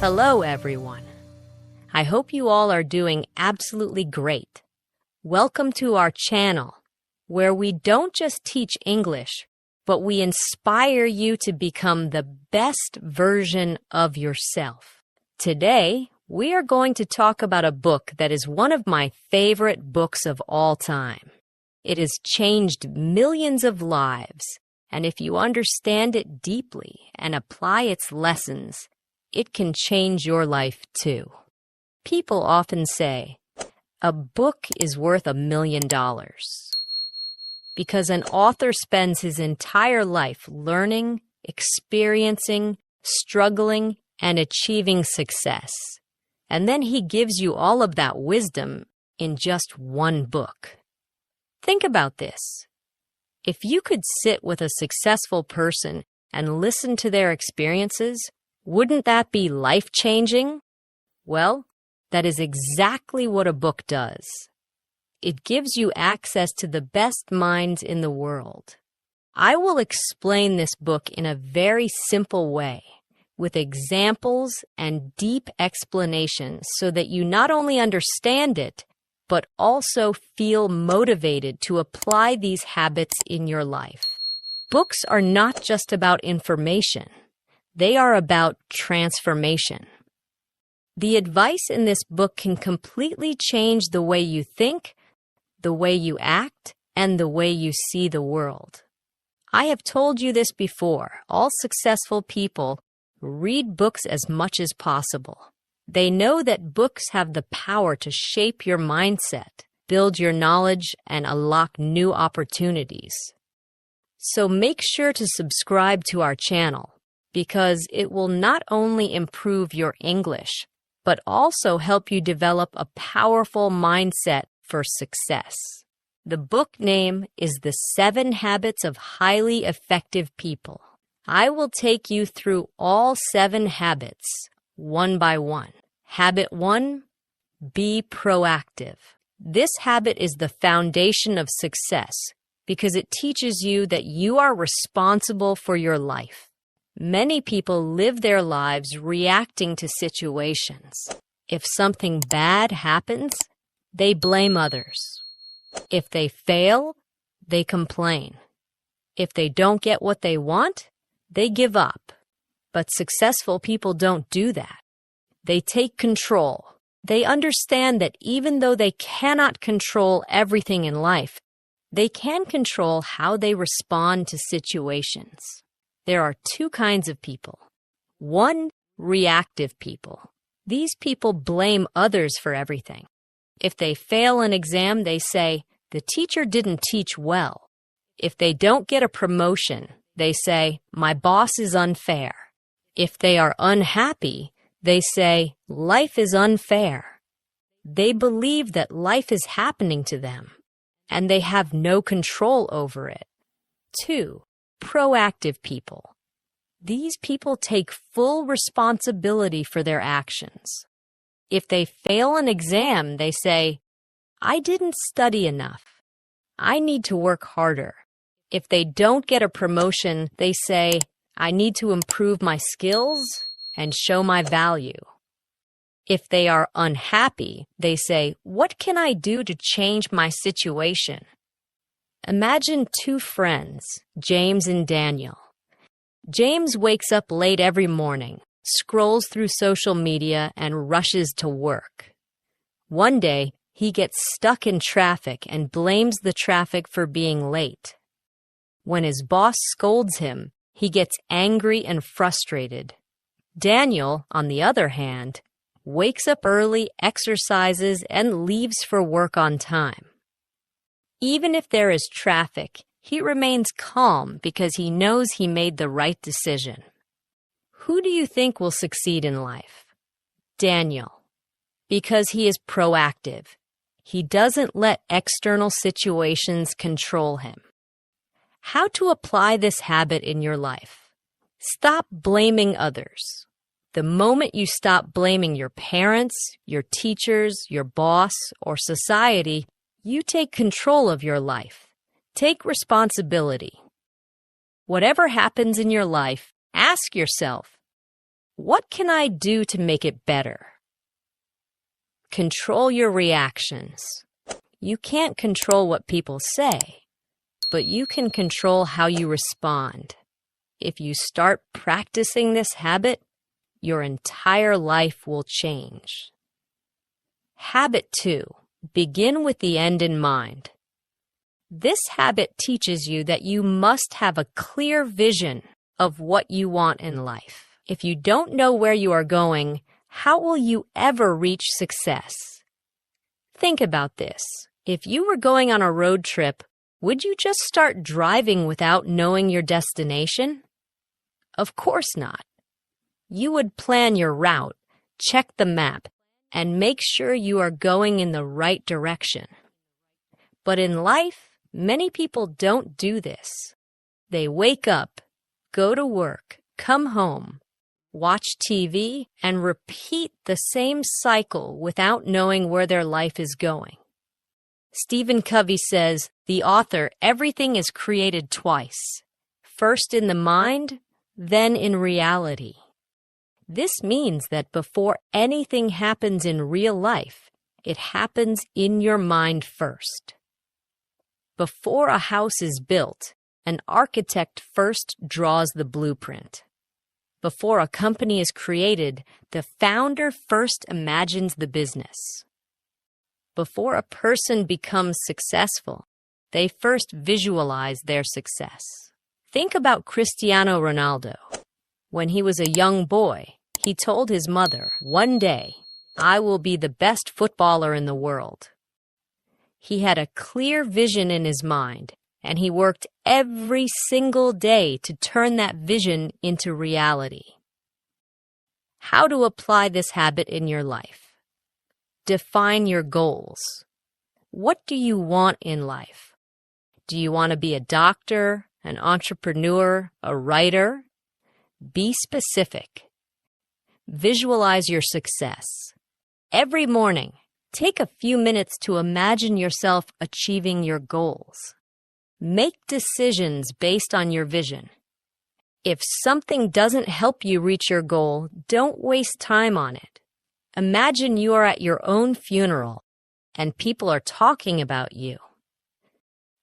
Hello, everyone. I hope you all are doing absolutely great. Welcome to our channel, where we don't just teach English, but we inspire you to become the best version of yourself. Today, we are going to talk about a book that is one of my favorite books of all time. It has changed millions of lives, and if you understand it deeply and apply its lessons, it can change your life too. People often say, a book is worth $1 million. Because an author spends his entire life learning, experiencing, struggling, and achieving success. And then he gives you all of that wisdom in just one book. Think about this. If you could sit with a successful person and listen to their experiences, wouldn't that be life-changing? Well, that is exactly what a book does. It gives you access to the best minds in the world. I will explain this book in a very simple way, with examples and deep explanations so that you not only understand it, but also feel motivated to apply these habits in your life. Books are not just about information. They are about transformation. The advice in this book can completely change the way you think, the way you act, and the way you see the world. I have told you this before. All successful people read books as much as possible. They know that books have the power to shape your mindset, build your knowledge, and unlock new opportunities. So make sure to subscribe to our channel, because it will not only improve your English, but also help you develop a powerful mindset for success. The book name is The 7 Habits of Highly Effective People. I will take you through all 7 habits, one by one. Habit 1, be proactive. This habit is the foundation of success because it teaches you that you are responsible for your life. Many people live their lives reacting to situations. If something bad happens, they blame others. If they fail, they complain. If they don't get what they want, they give up. But successful people don't do that. They take control. They understand that even though they cannot control everything in life, they can control how they respond to situations. There are 2 kinds of people. 1, reactive people. These people blame others for everything. If they fail an exam, they say, the teacher didn't teach well. If they don't get a promotion, they say, my boss is unfair. If they are unhappy, they say, life is unfair. They believe that life is happening to them, and they have no control over it. 2, proactive people. These people take full responsibility for their actions. If they fail an exam, they say, I didn't study enough. I need to work harder. If they don't get a promotion, they say, I need to improve my skills and show my value. If they are unhappy, they say, what can I do to change my situation? Imagine 2 friends, James and Daniel. James wakes up late every morning, scrolls through social media, and rushes to work. One day, he gets stuck in traffic and blames the traffic for being late. When his boss scolds him, he gets angry and frustrated. Daniel, on the other hand, wakes up early, exercises, and leaves for work on time. Even if there is traffic, he remains calm because he knows he made the right decision. Who do you think will succeed in life? Daniel, because he is proactive. He doesn't let external situations control him. How to apply this habit in your life? Stop blaming others. The moment you stop blaming your parents, your teachers, your boss, or society, you take control of your life. Take responsibility. Whatever happens in your life, ask yourself, What can I do to make it better? Control your reactions. You can't control what people say, but you can control how you respond. If you start practicing this habit, your entire life will change. Habit 2. Begin with the end in mind. This habit teaches you that you must have a clear vision of what you want in life. If you don't know where you are going, how will you ever reach success? Think about this. If you were going on a road trip, would you just start driving without knowing your destination? Of course not. You would plan your route, check the map, and make sure you are going in the right direction. But in life, many people don't do this. They wake up, go to work, come home, watch TV, and repeat the same cycle without knowing where their life is going. Stephen Covey says, the author, everything is created twice, first in the mind, then in reality. This means that before anything happens in real life, it happens in your mind first. Before a house is built, an architect first draws the blueprint. Before a company is created, the founder first imagines the business. Before a person becomes successful, they first visualize their success. Think about Cristiano Ronaldo. When he was a young boy, he told his mother, "One day, I will be the best footballer in the world." He had a clear vision in his mind, and he worked every single day to turn that vision into reality. How to apply this habit in your life? Define your goals. What do you want in life? Do you want to be a doctor, an entrepreneur, a writer? Be specific. Visualize your success. Every morning, take a few minutes to imagine yourself achieving your goals. Make decisions based on your vision. If something doesn't help you reach your goal, don't waste time on it. Imagine you are at your own funeral and people are talking about you.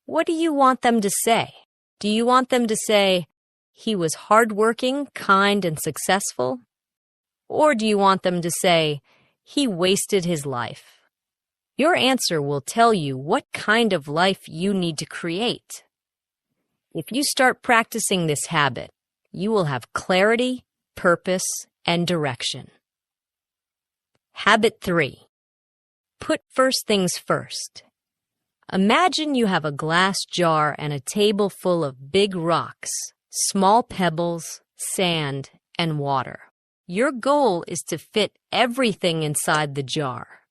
What do you want them to say? Do you want them to say, "He was hardworking, kind, and successful"? Or do you want them to say, "He wasted his life"? Your answer will tell you what kind of life you need to create. If you start practicing this habit, you will have clarity, purpose, and direction. Habit 3. Put first things first. Imagine you have a glass jar and a table full of big rocks, small pebbles, sand, and water. Your goal is to fit everything inside the jar.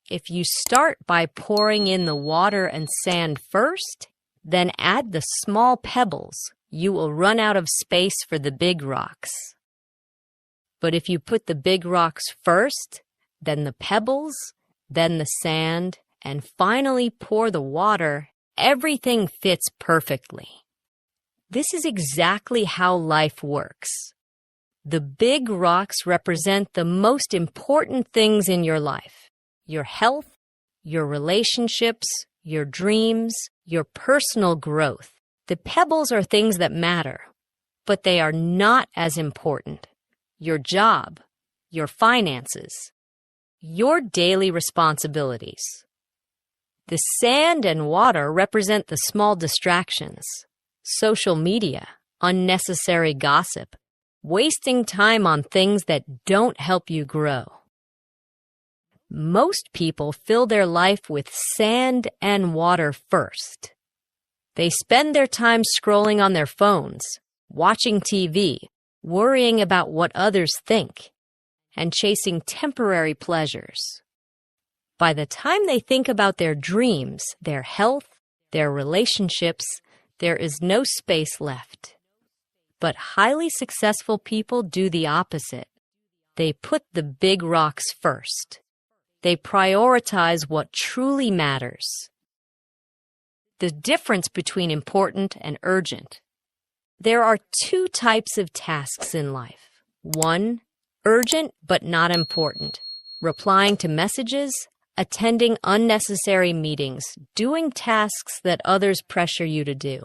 If you start by pouring in the water and sand first, then add the small pebbles, you will run out of space for the big rocks. But if you put the big rocks first, then the pebbles, then the sand, and finally pour the water, everything fits perfectly. This is exactly how life works. The big rocks represent the most important things in your life: your health, your relationships, your dreams, your personal growth. The pebbles are things that matter, but they are not as important. Your job, your finances, your daily responsibilities. The sand and water represent the small distractions: social media, unnecessary gossip, wasting time on things that don't help you grow. Most people fill their life with sand and water first. They spend their time scrolling on their phones, watching TV, worrying about what others think, and chasing temporary pleasures. By the time they think about their dreams, their health, their relationships, there is no space left. But highly successful people do the opposite. They put the big rocks first. They prioritize what truly matters. The difference between important and urgent. There are two types of tasks in life. One, urgent but not important, replying to messages, attending unnecessary meetings, doing tasks that others pressure you to do.